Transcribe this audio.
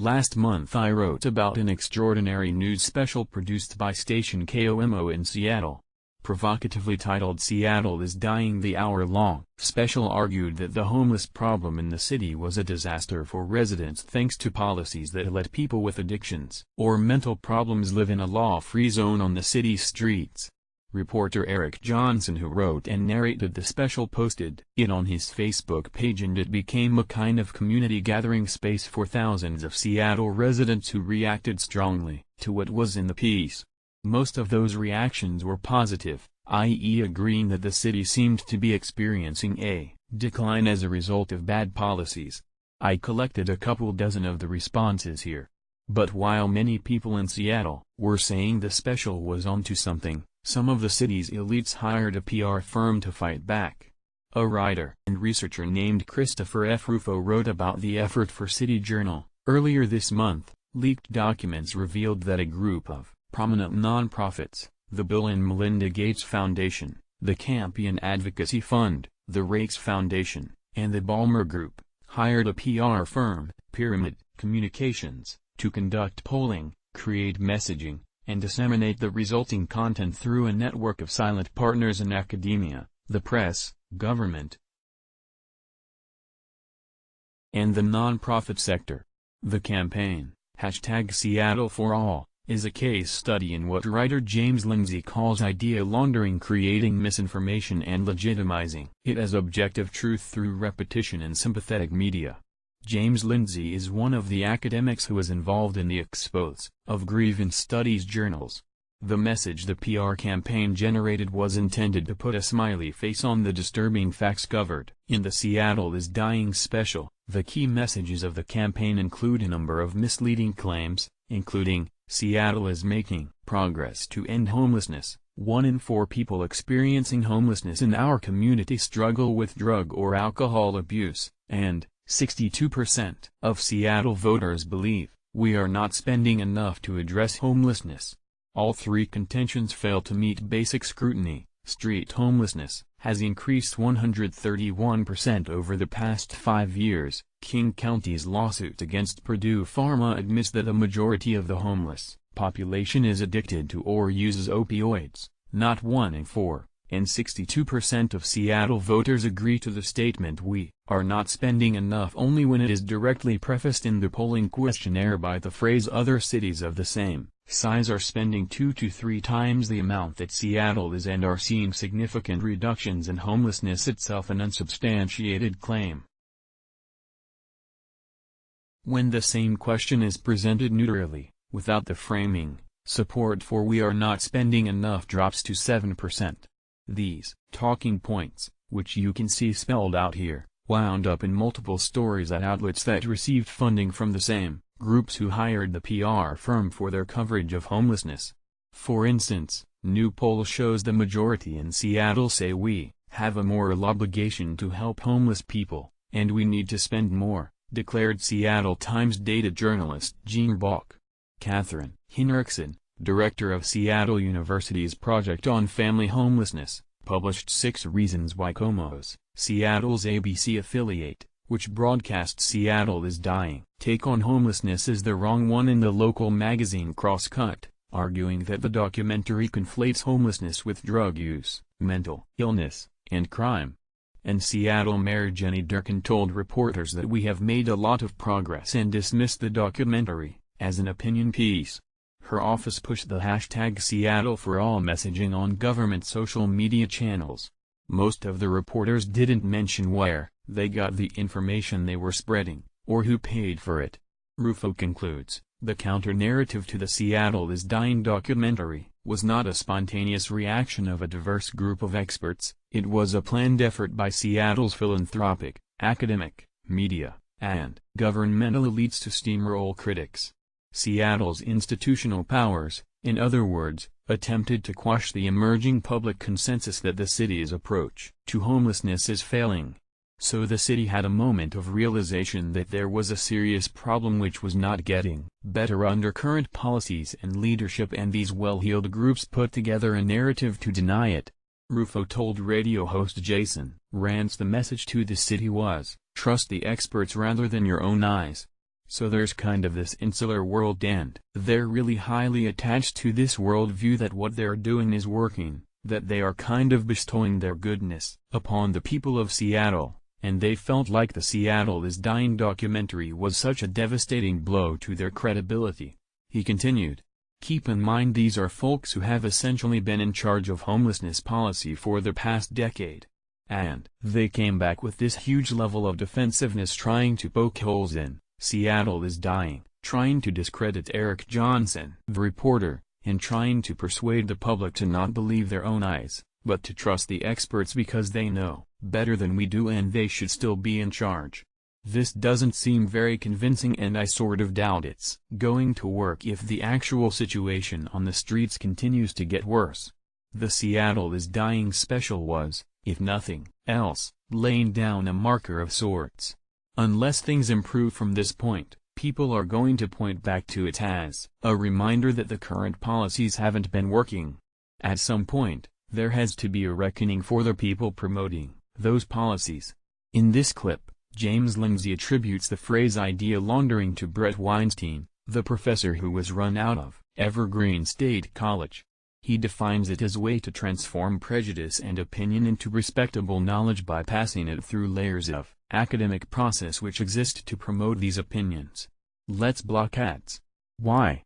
Last month I wrote about an extraordinary news special produced by station KOMO in Seattle. Provocatively titled "Seattle is Dying." The hour-long special argued that the homeless problem in the city was a disaster for residents thanks to policies that let people with addictions or mental problems live in a law-free zone on the city's streets. Reporter Eric Johnson, who wrote and narrated the special, posted it on his Facebook page, and it became a kind of community gathering space for thousands of Seattle residents who reacted strongly to what was in the piece. Most of those reactions were positive, i.e. agreeing that the city seemed to be experiencing a decline as a result of bad policies. I collected a couple dozen of the responses here. But while many people in Seattle were saying the special was onto something, some of the city's elites hired a PR firm to fight back. A writer and researcher named Christopher F. Rufo wrote about the effort for City Journal. Earlier this month, leaked documents revealed that a group of prominent nonprofits, the Bill and Melinda Gates Foundation, the Campion Advocacy Fund, the Rakes Foundation, and the Ballmer Group, hired a PR firm, Pyramid Communications, to conduct polling, create messaging, and disseminate the resulting content through a network of silent partners in academia, the press, government, and the nonprofit sector. The campaign, #SeattleForAll, is a case study in what writer James Lindsay calls idea laundering, creating misinformation and legitimizing it as objective truth through repetition and sympathetic media. James Lindsay is one of the academics who was involved in the expose of grievance studies journals. The message the PR campaign generated was intended to put a smiley face on the disturbing facts covered in the Seattle is Dying special. The key messages of the campaign include a number of misleading claims, including, Seattle is making progress to end homelessness, 1 in 4 people experiencing homelessness in our community struggle with drug or alcohol abuse, and 62% of Seattle voters believe we are not spending enough to address homelessness. All three contentions fail to meet basic scrutiny. Street homelessness has increased 131% over the past 5 years. King County's lawsuit against Purdue Pharma admits that a majority of the homeless population is addicted to or uses opioids, not 1 in 4. And 62% of Seattle voters agree to the statement "we are not spending enough" only when it is directly prefaced in the polling questionnaire by the phrase "other cities of the same size are spending 2 to 3 times the amount that Seattle is and are seeing significant reductions in homelessness," itself an unsubstantiated claim. When the same question is presented neutrally, without the framing, support for "we are not spending enough" drops to 7%. These talking points, which you can see spelled out here, wound up in multiple stories at outlets that received funding from the same groups who hired the PR firm for their coverage of homelessness. For instance, new poll shows the majority in Seattle say we have a moral obligation to help homeless people, and we need to spend more, declared Seattle Times data journalist Jean Bach. Catherine Hinrichsen, director of Seattle University's Project on Family Homelessness, published 6 Reasons Why KOMO's, Seattle's ABC affiliate, which broadcasts Seattle is Dying, take on homelessness is the wrong one in the local magazine Crosscut, arguing that the documentary conflates homelessness with drug use, mental illness, and crime. And Seattle Mayor Jenny Durkan told reporters that we have made a lot of progress and dismissed the documentary as an opinion piece. Her office pushed the #SeattleForAll messaging on government social media channels. Most of the reporters didn't mention where they got the information they were spreading, or who paid for it. Rufo concludes, the counter-narrative to the Seattle is Dying documentary was not a spontaneous reaction of a diverse group of experts, it was a planned effort by Seattle's philanthropic, academic, media, and governmental elites to steamroll critics. Seattle's institutional powers, in other words, attempted to quash the emerging public consensus that the city's approach to homelessness is failing. So the city had a moment of realization that there was a serious problem which was not getting better under current policies and leadership, and these well-heeled groups put together a narrative to deny it. Rufo told radio host Jason Rantz the message to the city was, trust the experts rather than your own eyes. So there's kind of this insular world, and they're really highly attached to this worldview that what they're doing is working, that they are kind of bestowing their goodness upon the people of Seattle, and they felt like the Seattle is Dying documentary was such a devastating blow to their credibility. He continued, "Keep in mind these are folks who have essentially been in charge of homelessness policy for the past decade. And they came back with this huge level of defensiveness trying to poke holes in Seattle is Dying, trying to discredit Eric Johnson, the reporter, and trying to persuade the public to not believe their own eyes, but to trust the experts because they know better than we do and they should still be in charge. This doesn't seem very convincing, and I sort of doubt it's going to work if the actual situation on the streets continues to get worse." The Seattle is Dying special was, if nothing else, laying down a marker of sorts. Unless things improve from this point, people are going to point back to it as a reminder that the current policies haven't been working. At some point, there has to be a reckoning for the people promoting those policies. In this clip, James Lindsay attributes the phrase idea laundering to Brett Weinstein, the professor who was run out of Evergreen State College. He defines it as a way to transform prejudice and opinion into respectable knowledge by passing it through layers of academic process which exist to promote these opinions. Let's block ads. Why?